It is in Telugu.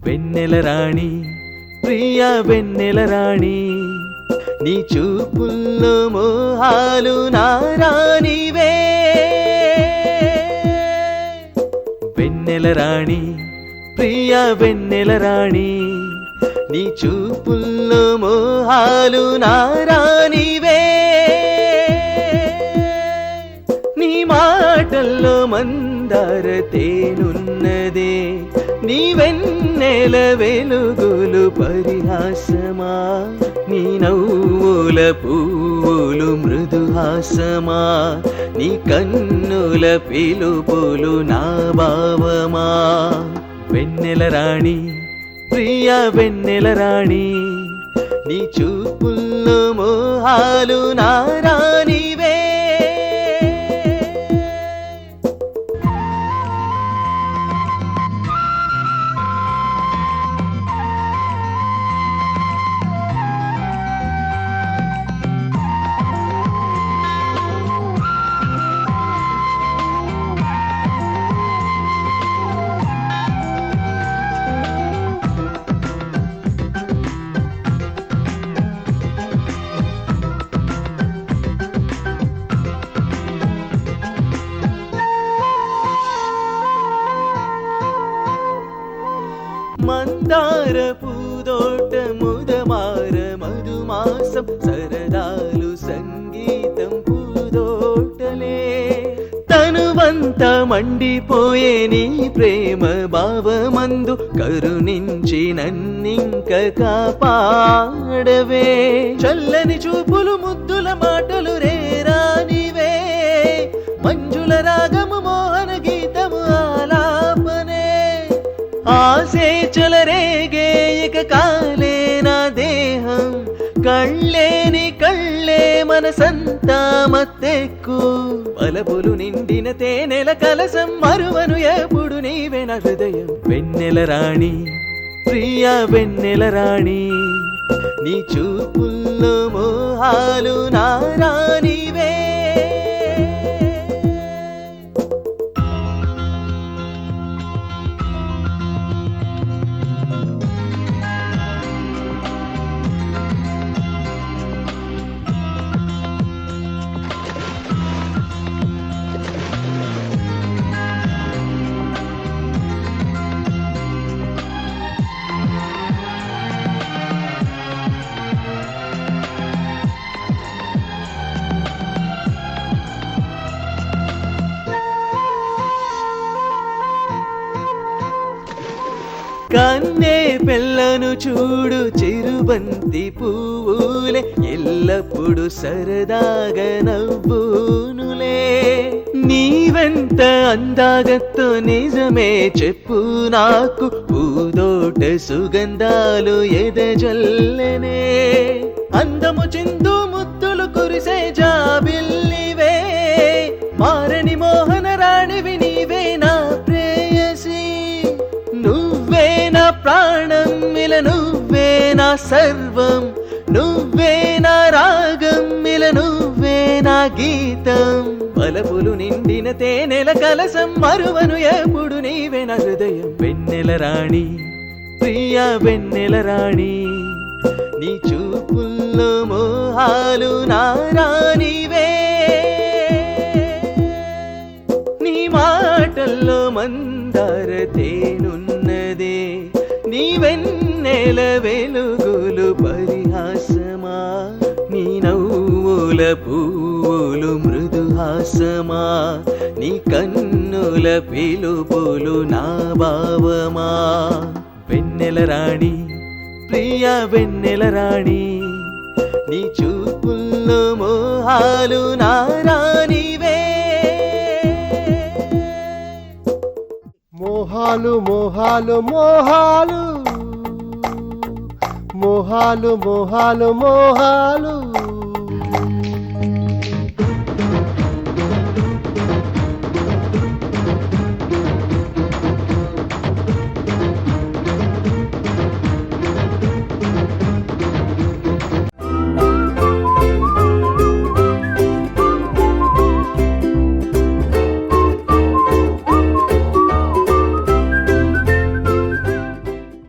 వెన్నెల రాణి ప్రియ వెన్నెల రాణి నీ చూపుల్లో మోహాలు నారానివే వెన్నెల రాణి ప్రియ వెన్నెల రాణి నీ చూపుల్లో మోహాలు నారానివే నీ మాటల్లో మందార తేనున్నదే నీ వెన్నెల వెలుగులు పరిహాసమా నీ నవ్వుల పువ్వులు మృదుహాసమా నీ కన్నుల పిలుపులు నా భావమా వెన్నెల రాణి ప్రియ వెన్నెల రాణి నీ చూపుల్లో మోహాలు నారానివే మందార పూదోట ముదమార మధుమాసం సరదాలు సంగీతం పూదోటలే తనువంత మండిపోయే నీ ప్రేమ భావమందు కరుణించి నన్నింక కాపాడవే చల్లని చూపులు ముద్దుల మాటలు రేరానివే మంజుల రాగము మోహన గీతము ఆలాపనే ఆసే చెలరేగే ఇక కాలే నా దేహం కళ్ళేని కళ్ళే మనసంతా మత్తెక్కు పలపులు నిండిన తేనెల కలసం మరువను ఎప్పుడు నీవే నా హృదయం వెన్నెల రాణి ప్రియ వెన్నెల రాణి నీ చూపుల్లో మోహాలు నారానివే కన్నే పిల్లను చూడు చిరుబంతి పువ్వులే ఎల్లప్పుడు సరదాగా నవ్వునులే నీవెంత అందాగతో నిజమే చెప్పు నాకు పూదోట సుగంధాలు ఎదజల్లనే అందము చిందు ముద్దులు కురిసే జాబిల్లివే మారని మోహన రాణివి నీవే నా ప్రేయసి నువ్వే నా ప్రాణం మిల నువ్వే నా సర్వం నువ్వే నా రాగం మిల నువ్వే నా గీతం పలపులు నిండిన తేనెల కలసం మరువను ఎప్పుడు నీవే నా హృదయం వెన్నెల రాణి ప్రియ వెన్నెల రాణి నీ చూపుల్లో మోహాలు నారానివే నీ మాటల్లో మందార తేనున్నదే నీ వెన్నెల వెలుగులు పరిహాసమా నీ నవ్వుల పువ్వులు మృదుహాసమా నీ కన్నుల పిలుపులు నా భావమా వెన్నెల రాణి ప్రియ వెన్నెల రాణి నీ చూపుల్లో మోహాలు నారానివే మోహాలు మోహాలు మోహాలు మోహాలు మోహాలు మోహాలు